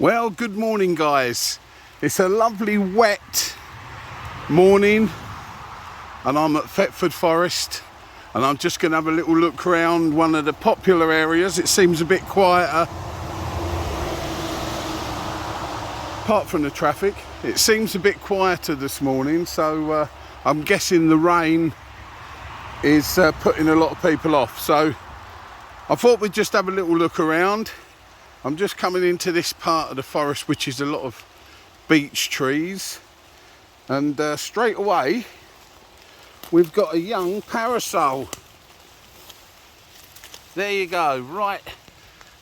Well, good morning guys. It's a lovely wet morning and I'm at Thetford Forest and I'm just going to have a little look around one of the popular areas. It seems a bit quieter. Apart from the traffic, it seems a bit quieter this morning, so I'm guessing the rain is putting a lot of people off. So I thought we'd just have a little look around. I'm just coming into this part of the forest which is a lot of beech trees, and straight away we've got a young parasol. There you go, right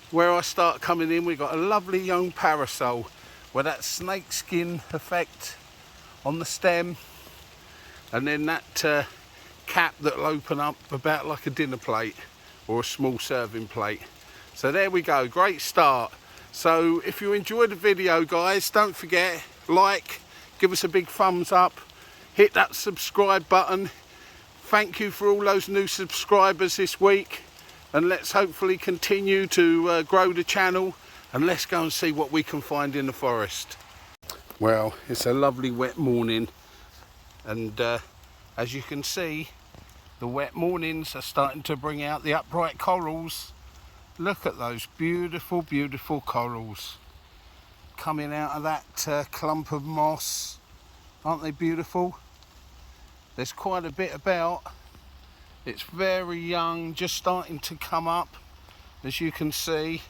where I start coming in we've got a lovely young parasol with that snakeskin effect on the stem, and then that cap that'll open up about like a dinner plate or a small serving plate. So there we go, great start. So if you enjoyed the video guys, don't forget, like, give us a big thumbs up, hit that subscribe button. Thank you for all those new subscribers this week, and let's hopefully continue to grow the channel, and let's go and see what we can find in the forest. Well, it's a lovely wet morning, and as you can see, the wet mornings are starting to bring out the upright corals. Look at those beautiful, beautiful corals coming out of that clump of moss. Aren't they beautiful? There's quite a bit about. It's very young, just starting to come up, as you can see.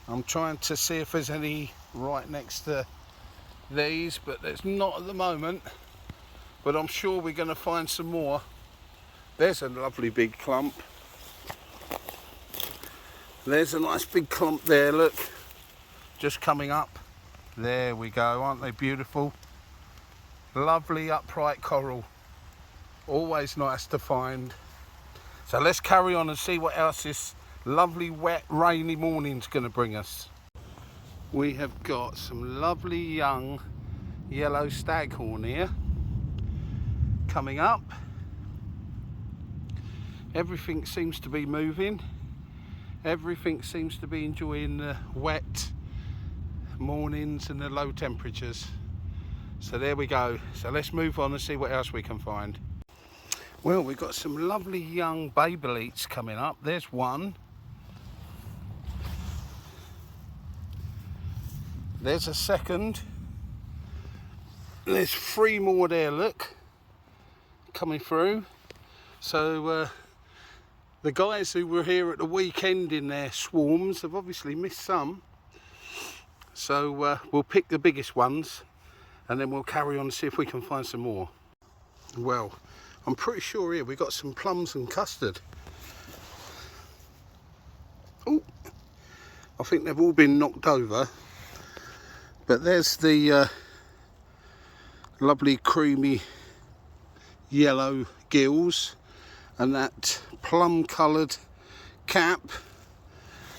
I'm trying to see if there's any right next to these, but there's not at the moment. But I'm sure we're going to find some more. There's a lovely big clump. There's a nice big clump there, look, just coming up. There we go, aren't they beautiful? Lovely upright coral, always nice to find. So let's carry on and see what else this lovely wet rainy morning's going to bring us. We have got some lovely young yellow staghorn here coming up. Everything seems to be moving. Everything seems to be enjoying the wet mornings and the low temperatures. So there we go. So let's move on and see what else we can find. Well, we've got some lovely young beech coming up. There's one. There's a second. There's three more there, look, coming through. So the guys who were here at the weekend in their swarms have obviously missed some. So we'll pick the biggest ones and then we'll carry on and see if we can find some more. Well, I'm pretty sure here we've got some plums and custard. Oh, I think they've all been knocked over. But there's the lovely creamy yellow gills and that plum coloured cap,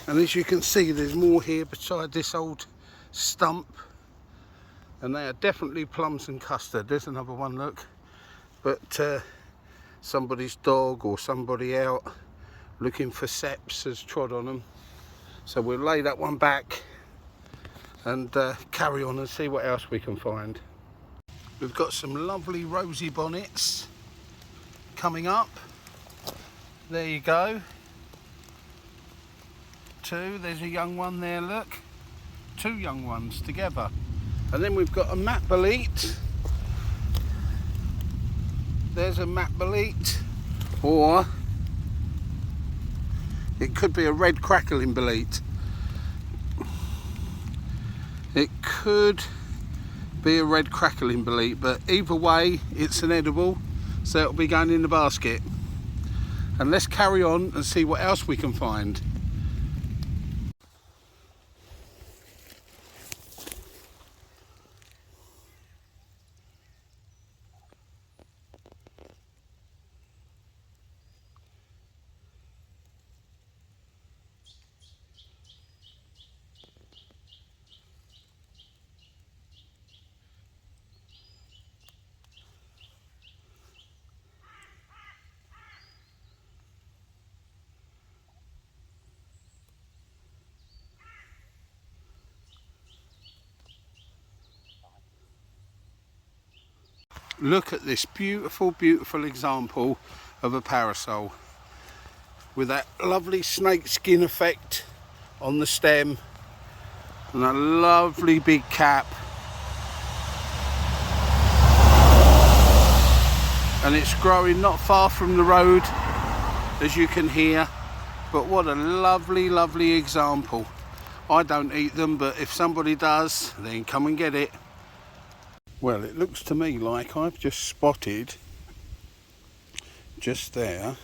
and as you can see there's more here beside this old stump, and they are definitely plums and custard. There's another one, look, but somebody's dog or somebody out looking for seps has trod on them, so we'll lay that one back and carry on and see what else we can find. We've got some lovely rosy bonnets coming up. There you go. Two, there's a young one there, look. Two young ones together. And then we've got a matbolete. There's a matbolete, or it could be a red crackling bolete. It could be a red crackling bolete, but either way it's an edible, so it'll be going in the basket. And let's carry on and see what else we can find. Look at this beautiful, beautiful example of a parasol with that lovely snake skin effect on the stem and a lovely big cap, and it's growing not far from the road, as you can hear. But what a lovely, lovely example. I don't eat them, but if somebody does, then come and get it. Well, it looks to me like I've just spotted, just there,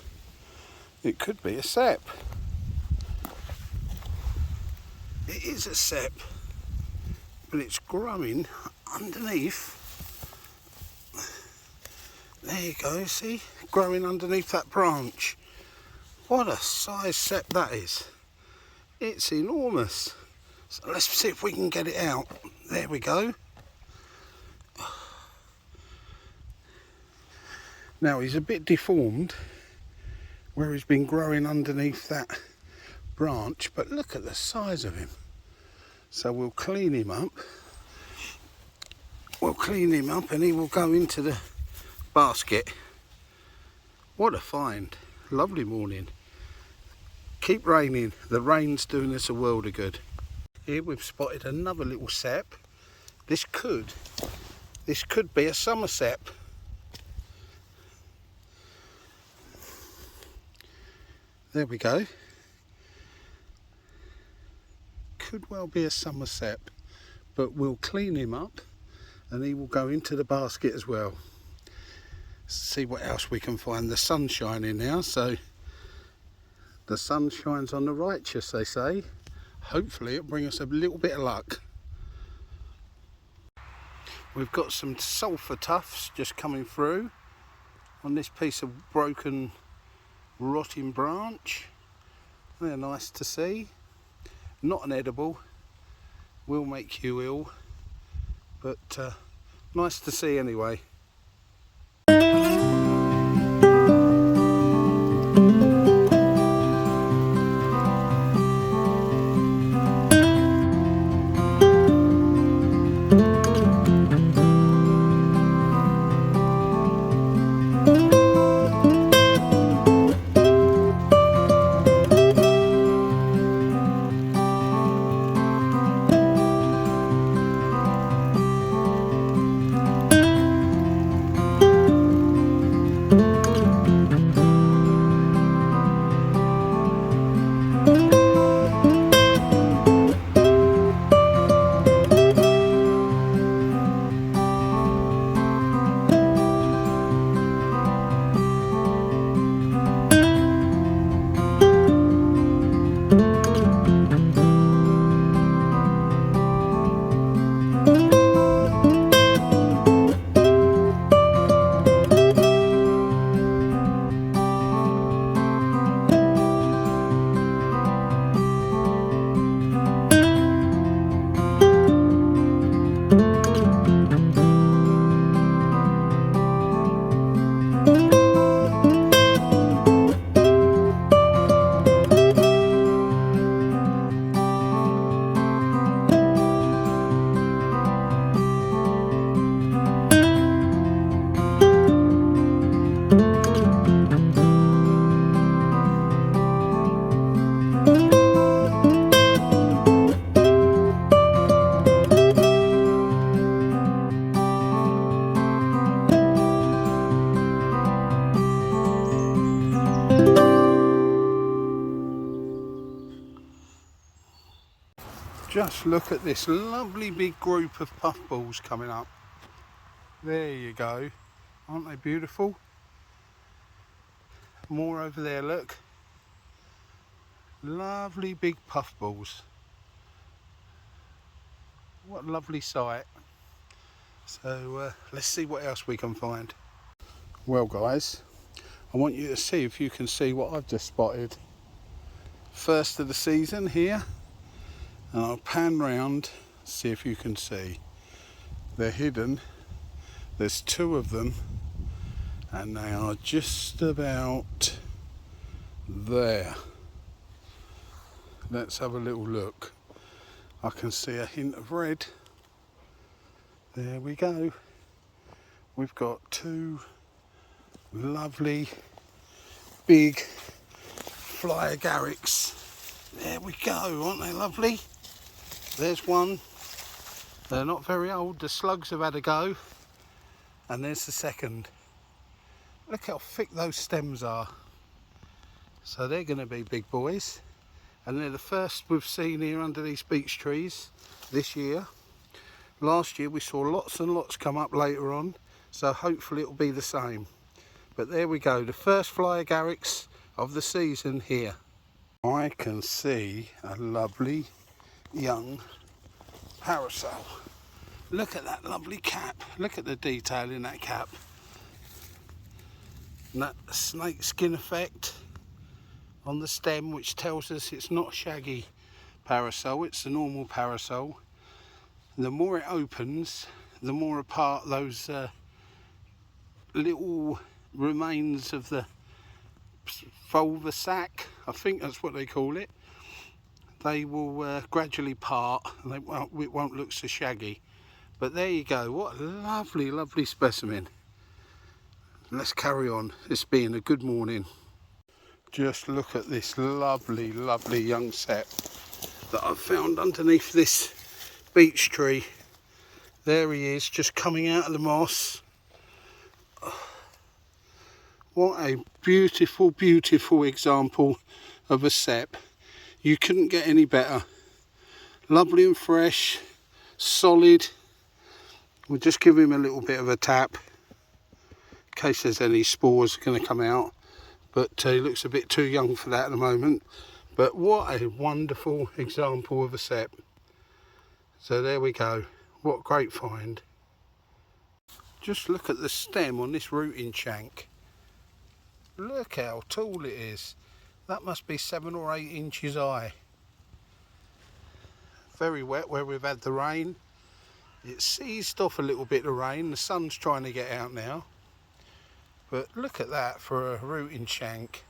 it could be a sep. It is a sep, but it's growing underneath. There you go, see? Growing underneath that branch. What a size sep that is. It's enormous. So let's see if we can get it out. There we go. Now he's a bit deformed where he's been growing underneath that branch, but look at the size of him. So we'll clean him up. We'll clean him up and he will go into the basket. What a find. Lovely morning. Keep raining. The rain's doing us a world of good. Here we've spotted another little sep. This could be a summer sep. There we go. Could well be a summer sep, but we'll clean him up and he will go into the basket as well. See what else we can find. The sun's shining now, so the sun shines on the righteous, they say. Hopefully it'll bring us a little bit of luck. We've got some sulphur tufts just coming through on this piece of broken, rotting branch. They're nice to see. Not an edible, will make you ill, but nice to see anyway. Just look at this lovely big group of puffballs coming up. There you go. Aren't they beautiful? More over there, look. Lovely big puffballs. What a lovely sight. So let's see what else we can find. Well guys, I want you to see if you can see what I've just spotted. First of the season here. And I'll pan round, see if you can see. They're hidden. There's two of them, and they are just about there. Let's have a little look. I can see a hint of red. There we go. we've got two lovely big fly agarics. There we go, aren't they lovely? There's one. They're not very old, the slugs have had a go. And there's the second. Look how thick those stems are. So they're going to be big boys. And they're the first we've seen here under these beech trees this year. Last year we saw lots and lots come up later on, so hopefully it'll be the same. But there we go, the first fly agarics of the season here. I can see a lovely young parasol. Look at that lovely cap. Look at the detail in that cap. And that snake skin effect on the stem, which tells us it's not shaggy parasol, it's a normal parasol. The more it opens, the more apart those little remains of the vulva sac, I think that's what they call it, they will gradually part and it won't look so shaggy. But there you go, what a lovely, lovely specimen. Let's carry on, it's been a good morning. Just look at this lovely, lovely young sep that I've found underneath this beech tree. There he is, just coming out of the moss. What a beautiful, beautiful example of a sep. You couldn't get any better. Lovely and fresh, solid. We'll just give him a little bit of a tap in case there's any spores going to come out. But he looks a bit too young for that at the moment. But what a wonderful example of a sep. So there we go. What a great find. Just look at the stem on this rooting shank. Look how tall it is. That must be 7 or 8 inches high. Very wet where we've had the rain. It's ceased off a little bit, the rain. The sun's trying to get out now. But look at that for a rooting shank.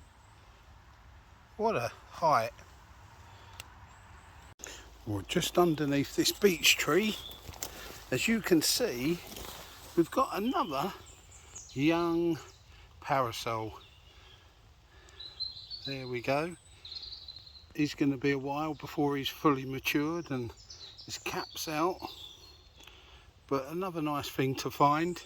What a height. Well, just underneath this beech tree, as you can see, we've got another young parasol. There we go. He's going to be a while before he's fully matured and his cap's out. But another nice thing to find.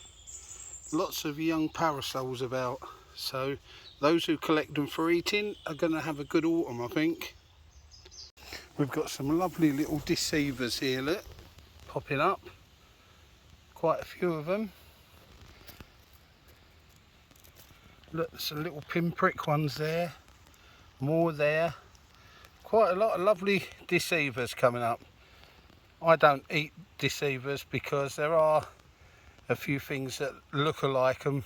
Lots of young parasols about. So those who collect them for eating are going to have a good autumn, I think. We've got some lovely little deceivers here, look, popping up. Quite a few of them. Look, some little pinprick ones there. More there. Quite a lot of lovely deceivers coming up. I don't eat deceivers because there are a few things that look like them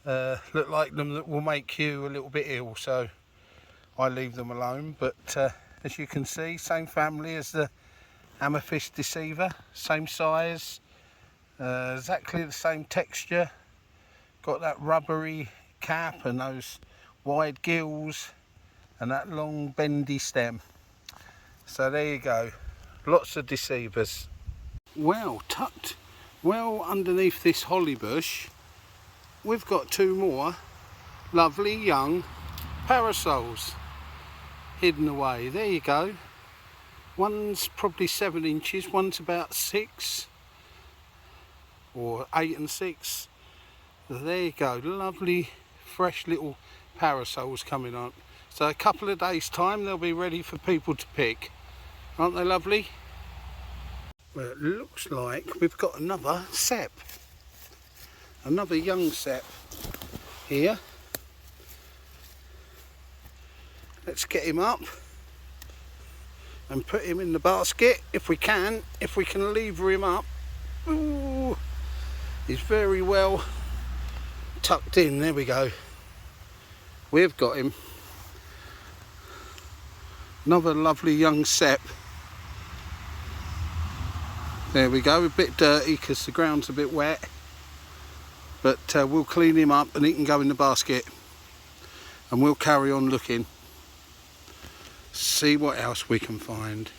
that will make you a little bit ill, so I leave them alone. But as you can see, same family as the amethyst deceiver, same size, exactly the same texture, got that rubbery cap and those wide gills and that long bendy stem. So there you go, lots of deceivers. Well, tucked well underneath this holly bush, we've got 2 more lovely young parasols hidden away. There you go. One's probably 7 inches, one's about 6 or 8 and 6. There you go, lovely fresh little parasols coming on. So a couple of days time they'll be ready for people to pick. Aren't they lovely? Well, it looks like we've got another sep. Another young sep here. Let's get him up and put him in the basket if we can lever him up. Ooh, he's very well tucked in. There we go. We've got him. Another lovely young sep. There we go, a bit dirty because the ground's a bit wet, but we'll clean him up and he can go in the basket and we'll carry on looking, see what else we can find.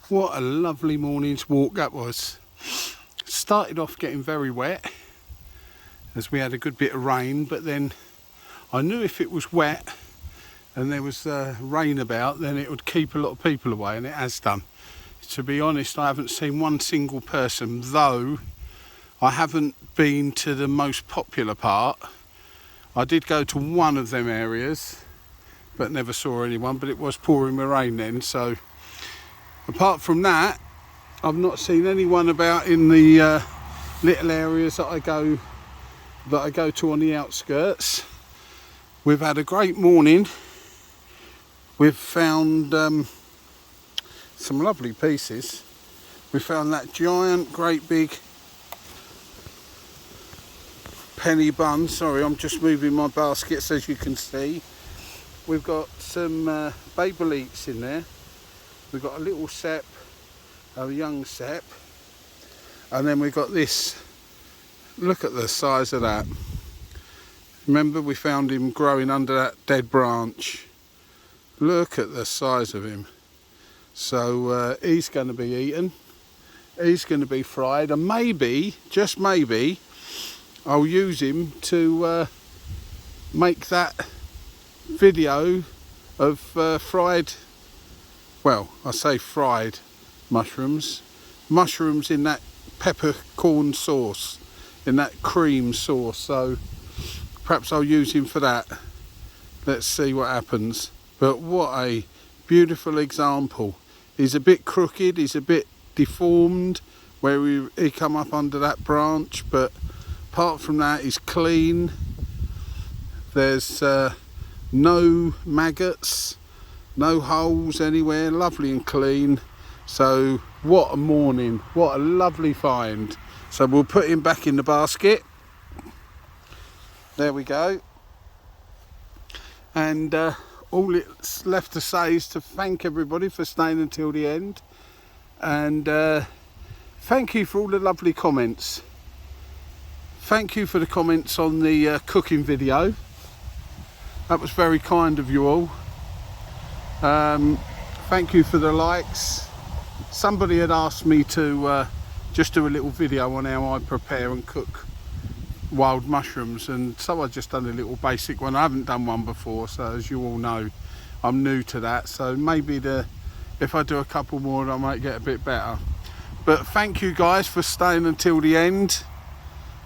What a lovely morning's walk that was. started off getting very wet as we had a good bit of rain, but then I knew if it was wet and there was rain about, then it would keep a lot of people away, and it has done. To be honest, I haven't seen one single person, though I haven't been to the most popular part. I did go to one of them areas, but never saw anyone, but it was pouring with rain then, so apart from that, I've not seen anyone about in the little areas that I go to on the outskirts. We've had a great morning. We've found some lovely pieces. We found that giant, great big penny bun. Sorry, I'm just moving my baskets as you can see. We've got some babeleets in there. We've got a little sep, a young sep, and then we've got this. Look at the size of that. Remember, we found him growing under that dead branch. Look at the size of him. So he's going to be eaten. He's going to be fried, and maybe, just maybe, I'll use him to make that video of fried, well, I say fried mushrooms in that peppercorn sauce, in that cream sauce. So perhaps I'll use him for that. Let's see what happens. But what a beautiful example. He's a bit crooked, he's a bit deformed where he come up under that branch, but apart from that, he's clean. There's no maggots, no holes anywhere, lovely and clean. So what a morning, what a lovely find. So we'll put him back in the basket. There we go. And all it's left to say is to thank everybody for staying until the end, and thank you for all the lovely comments. Thank you for the comments on the cooking video. That was very kind of you all. Thank you for the likes. Somebody had asked me to just do a little video on how I prepare and cook wild mushrooms, and so I just done a little basic one. I haven't done one before, so as you all know, I'm new to that, so maybe if I do a couple more I might get a bit better. But thank you guys for staying until the end.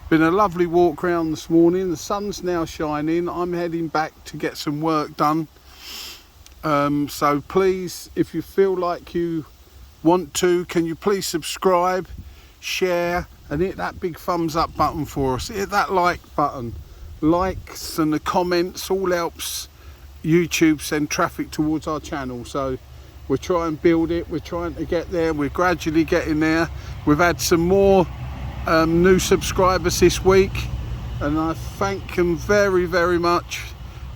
Been a lovely walk around this morning. The sun's now shining. I'm heading back to get some work done, so please, if you feel like you want to, can you please subscribe, share, and hit that big thumbs up button for us. Hit that like button. Likes and the comments all helps YouTube send traffic towards our channel. So we're trying to build it, we're trying to get there, we're gradually getting there. We've had some more new subscribers this week, and I thank them very, very much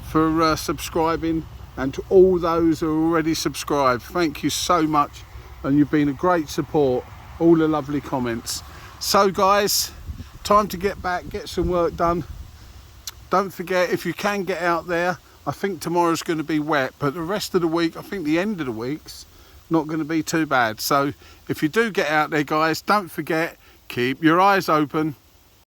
for subscribing, and to all those who are already subscribed, thank you so much, and you've been a great support. All the lovely comments. So guys, time to get back, get some work done. Don't forget, if you can get out there, I think tomorrow's going to be wet, but the rest of the week, I think the end of the week's not going to be too bad. So if you do get out there guys, don't forget, keep your eyes open.